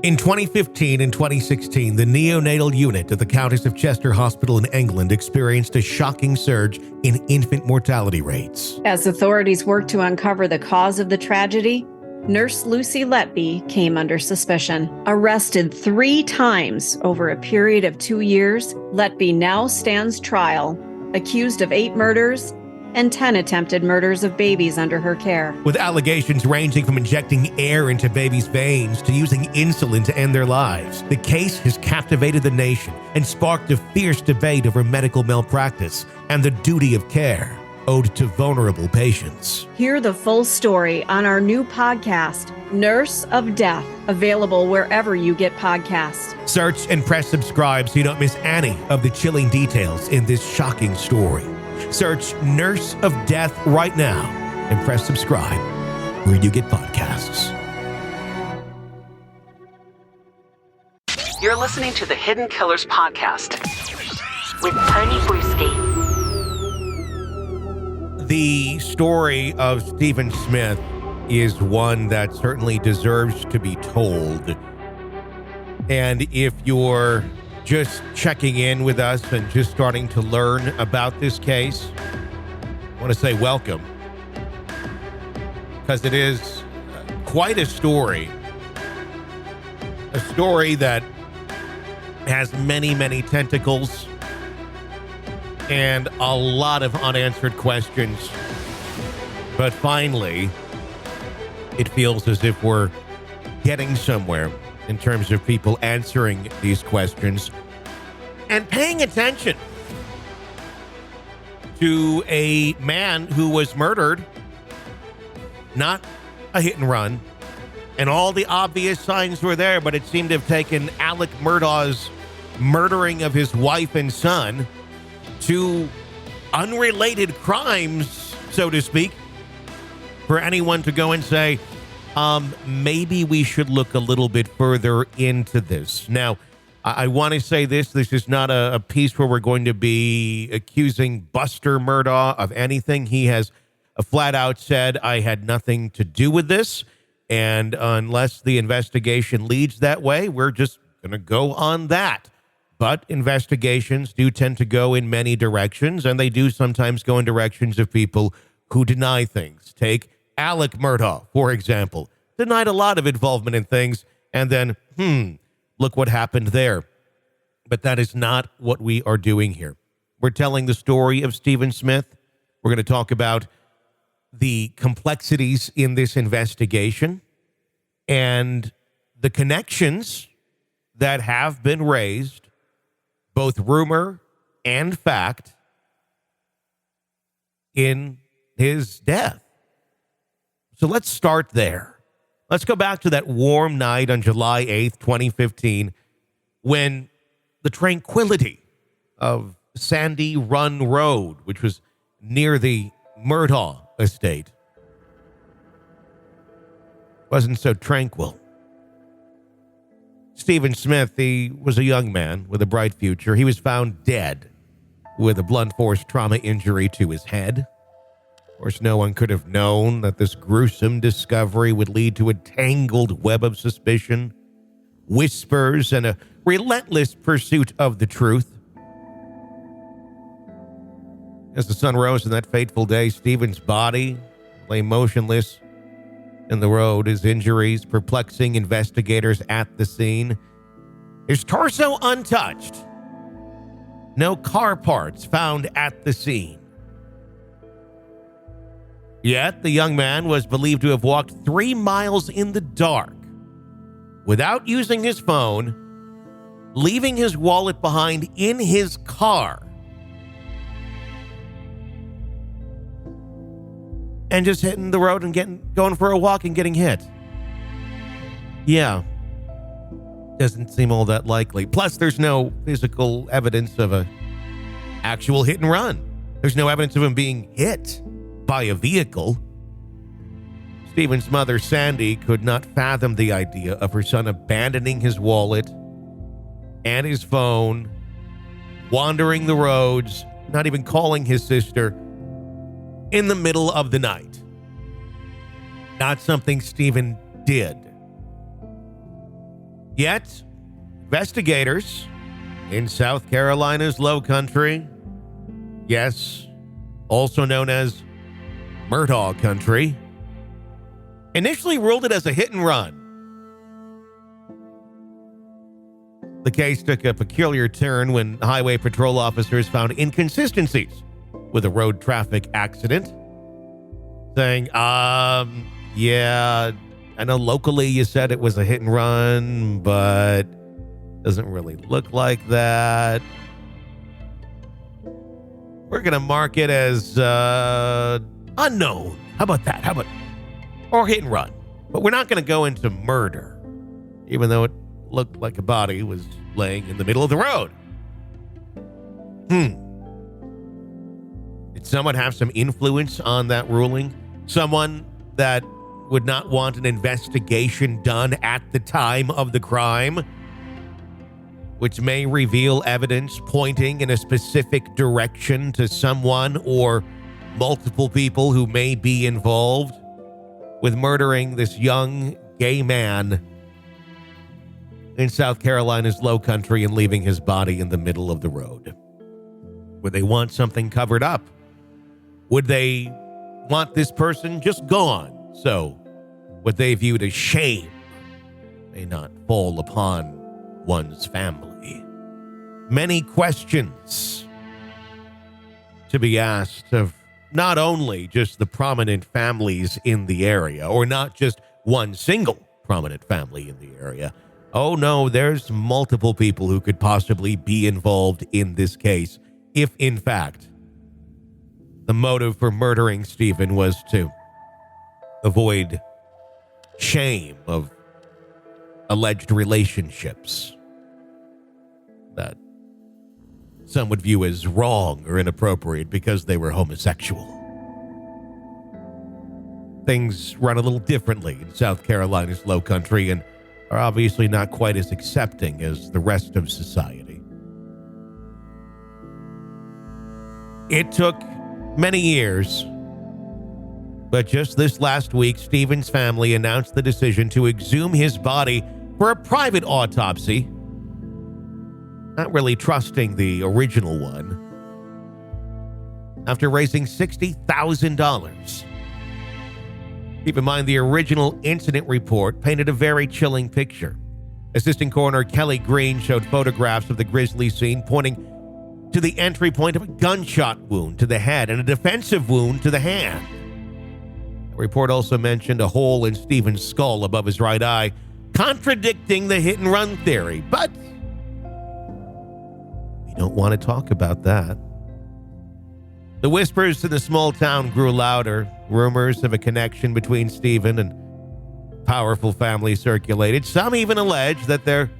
In 2015 and 2016, the neonatal unit at the Countess of Chester Hospital in England experienced a shocking surge in infant mortality rates. As authorities worked to uncover the cause of the tragedy, Nurse Lucy Letby came under suspicion. Arrested 3 times over a period of 2 years, Letby now stands trial, accused of 8 murders and 10 attempted murders of babies under her care. With allegations ranging from injecting air into babies' veins to using insulin to end their lives, the case has captivated the nation and sparked a fierce debate over medical malpractice and the duty of care owed to vulnerable patients. Hear the full story on our new podcast, Nurse of Death, available wherever you get podcasts. Search and press subscribe so you don't miss any of the chilling details in this shocking story. Search Nurse of Death right now and press subscribe where you get podcasts. You're listening to the Hidden Killers podcast with Tony Bruschi. The story of Stephen Smith is one that certainly deserves to be told. And if you're just checking in with us and just starting to learn about this case, I want to say welcome, because it is quite a story that has many, many tentacles and a lot of unanswered questions. But finally, it feels as if we're getting somewhere in terms of people answering these questions and paying attention to a man who was murdered, not a hit and run, and all the obvious signs were there, but it seemed to have taken Alec Murdaugh's murdering of his wife and son to unrelated crimes, so to speak, for anyone to go and say, maybe we should look a little bit further into this. Now, I want to say this is not a piece where we're going to be accusing Buster Murdaugh of anything. He has flat out said, I had nothing to do with this. And unless the investigation leads that way, we're just going to go on that. But investigations do tend to go in many directions, and they do sometimes go in directions of people who deny things. Take Alec Murdaugh, for example. Denied a lot of involvement in things, and then, look what happened there. But that is not what we are doing here. We're telling the story of Stephen Smith. We're going to talk about the complexities in this investigation and the connections that have been raised, both rumor and fact, in his death. So let's start there. Let's go back to that warm night on July 8th, 2015, when the tranquility of Sandy Run Road, which was near the Murdaugh estate, wasn't so tranquil. Stephen Smith, he was a young man with a bright future. He was found dead with a blunt force trauma injury to his head. Of course, no one could have known that this gruesome discovery would lead to a tangled web of suspicion, whispers, and a relentless pursuit of the truth. As the sun rose on that fateful day, Stephen's body lay motionless in the road, his injuries perplexing investigators at the scene. His torso untouched. No car parts found at the scene. Yet, the young man was believed to have walked 3 miles in the dark without using his phone, leaving his wallet behind in his car, and just hitting the road and going for a walk and getting hit. Yeah. Doesn't seem all that likely. Plus, there's no physical evidence of a actual hit and run. There's no evidence of him being hit by a vehicle. Stephen's mother, Sandy, could not fathom the idea of her son abandoning his wallet and his phone, wandering the roads, not even calling his sister, in the middle of the night. Not something Stephen did. Yet, investigators in South Carolina's Low Country, yes, also known as Murdaugh Country, initially ruled it as a hit and run. The case took a peculiar turn when highway patrol officers found inconsistencies with a road traffic accident, saying, yeah, I know locally you said it was a hit and run, but doesn't really look like that. We're going to mark it as unknown. How about that? Or hit and run. But we're not going to go into murder, even though it looked like a body was laying in the middle of the road. Did someone have some influence on that ruling? Someone that would not want an investigation done at the time of the crime, which may reveal evidence pointing in a specific direction to someone or multiple people who may be involved with murdering this young gay man in South Carolina's Low Country and leaving his body in the middle of the road? Would they want something covered up? Would they want this person just gone? So what they viewed as shame may not fall upon one's family. Many questions to be asked of not only just the prominent families in the area, or not just one single prominent family in the area. Oh no, there's multiple people who could possibly be involved in this case if, in fact, the motive for murdering Stephen was to avoid shame of alleged relationships that some would view as wrong or inappropriate because they were homosexual. Things run a little differently in South Carolina's Low Country and are obviously not quite as accepting as the rest of society. It took many years, but just this last week, Stephen's family announced the decision to exhume his body for a private autopsy, not really trusting the original one, after raising $60,000. Keep in mind, the original incident report painted a very chilling picture. Assistant Coroner Kelly Green showed photographs of the grisly scene, pointing to the entry point of a gunshot wound to the head and a defensive wound to the hand. The report also mentioned a hole in Stephen's skull above his right eye, contradicting the hit-and-run theory. But we don't want to talk about that. The whispers in the small town grew louder. Rumors of a connection between Stephen and powerful family circulated. Some even alleged that there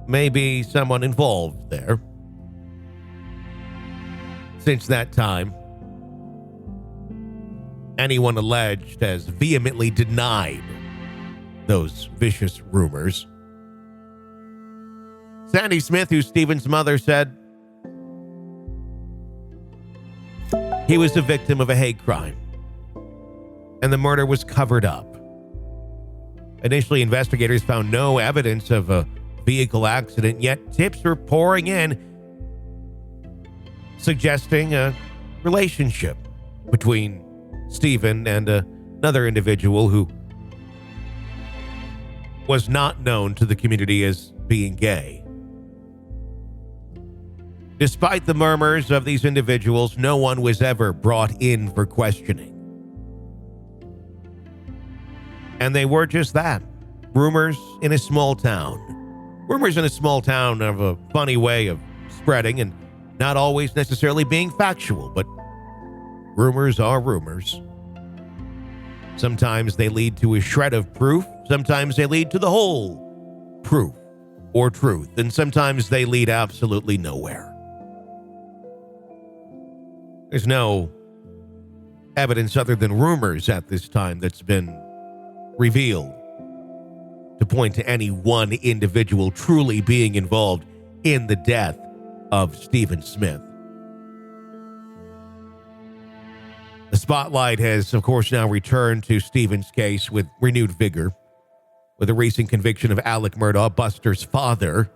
may be someone involved there. Since that time, anyone alleged has vehemently denied those vicious rumors. Sandy Smith, who's Stephen's mother, said he was the victim of a hate crime, and the murder was covered up. Initially, investigators found no evidence of a vehicle accident, yet tips were pouring in, suggesting a relationship between Stephen and another individual who was not known to the community as being gay. Despite the murmurs of these individuals, no one was ever brought in for questioning. And they were just that, rumors in a small town. Rumors in a small town have a funny way of spreading and not always necessarily being factual, but rumors are rumors. Sometimes they lead to a shred of proof, sometimes they lead to the whole proof or truth, and sometimes they lead absolutely nowhere. There's no evidence other than rumors at this time that's been revealed to point to any one individual truly being involved in the death of Stephen Smith. The spotlight has, of course, now returned to Stephen's case with renewed vigor. with a recent conviction of Alec Murdaugh, Buster's father,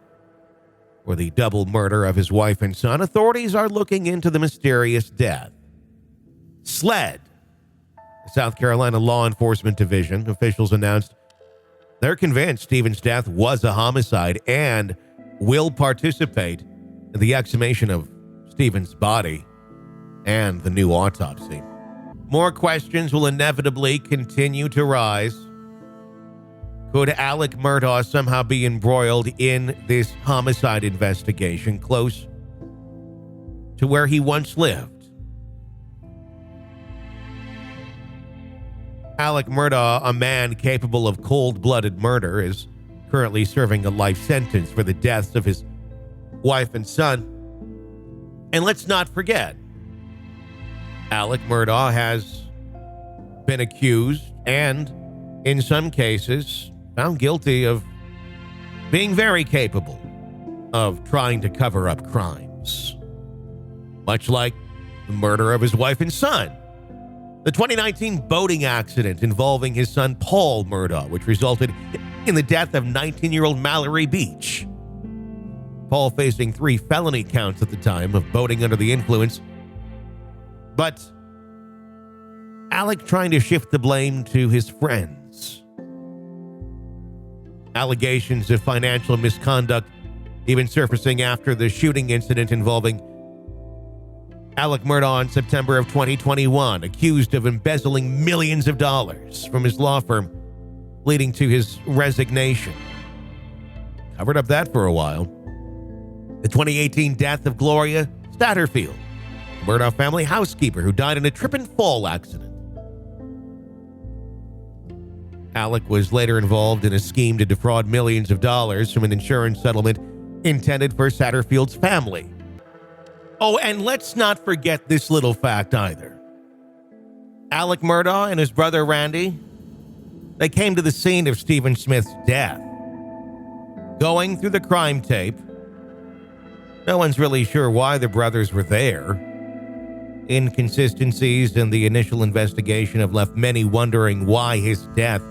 for the double murder of his wife and son, authorities are looking into the mysterious death. SLED, the South Carolina Law Enforcement Division, officials announced they're convinced Stephen's death was a homicide and will participate in the exhumation of Stephen's body and the new autopsy. More questions will inevitably continue to rise. Could Alec Murdaugh somehow be embroiled in this homicide investigation close to where he once lived? Alec Murdaugh, a man capable of cold-blooded murder, is currently serving a life sentence for the deaths of his wife and son. And let's not forget, Alec Murdaugh has been accused and, in some cases, found guilty of being very capable of trying to cover up crimes, much like the murder of his wife and son. The 2019 boating accident involving his son Paul Murdaugh, which resulted in the death of 19-year-old Mallory Beach. Paul facing 3 felony counts at the time of boating under the influence, but Alec trying to shift the blame to his friends. Allegations of financial misconduct even surfacing after the shooting incident involving Alec Murdaugh in September of 2021, accused of embezzling millions of dollars from his law firm, leading to his resignation. Covered up that for a while. The 2018 death of Gloria Statterfield, the Murdaugh family housekeeper who died in a trip and fall accident. Alec was later involved in a scheme to defraud millions of dollars from an insurance settlement intended for Satterfield's family. Oh, and let's not forget this little fact either. Alec Murdaugh and his brother Randy, they came to the scene of Stephen Smith's death. Going through the crime tape, no one's really sure why the brothers were there. Inconsistencies in the initial investigation have left many wondering why his death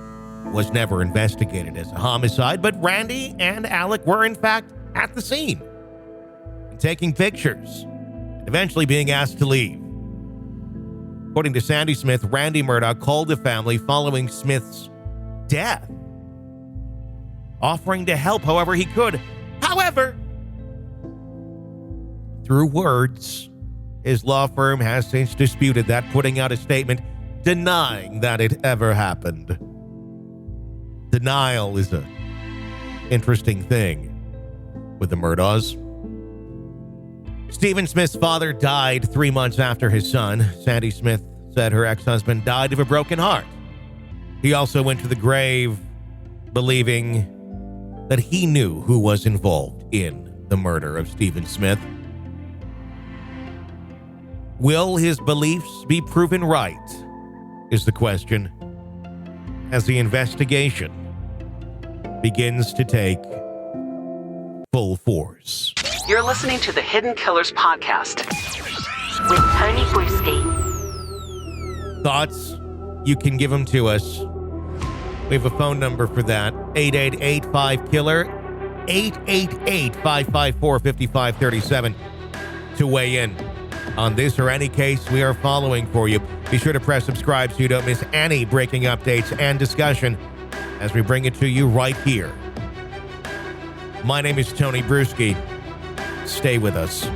was never investigated as a homicide, but Randy and Alec were in fact at the scene and taking pictures, and eventually being asked to leave. According to Sandy Smith, Randy Murdaugh called the family following Smith's death, offering to help however he could. However, through words, his law firm has since disputed that, putting out a statement denying that it ever happened. Denial is an interesting thing with the Murdaughs. Stephen Smith's father died 3 months after his son. Sandy Smith said her ex-husband died of a broken heart. He also went to the grave believing that he knew who was involved in the murder of Stephen Smith. Will his beliefs be proven right, is the question, as the investigation begins to take full force. You're listening to the Hidden Killers podcast with Tony Bruschi. Thoughts? You can give them to us. We have a phone number for that, 888-5-KILLER, 888-554-5537 to weigh in on this or any case we are following for you. Be sure to press subscribe so you don't miss any breaking updates and discussion as we bring it to you right here. My name is Tony Bruschi. Stay with us.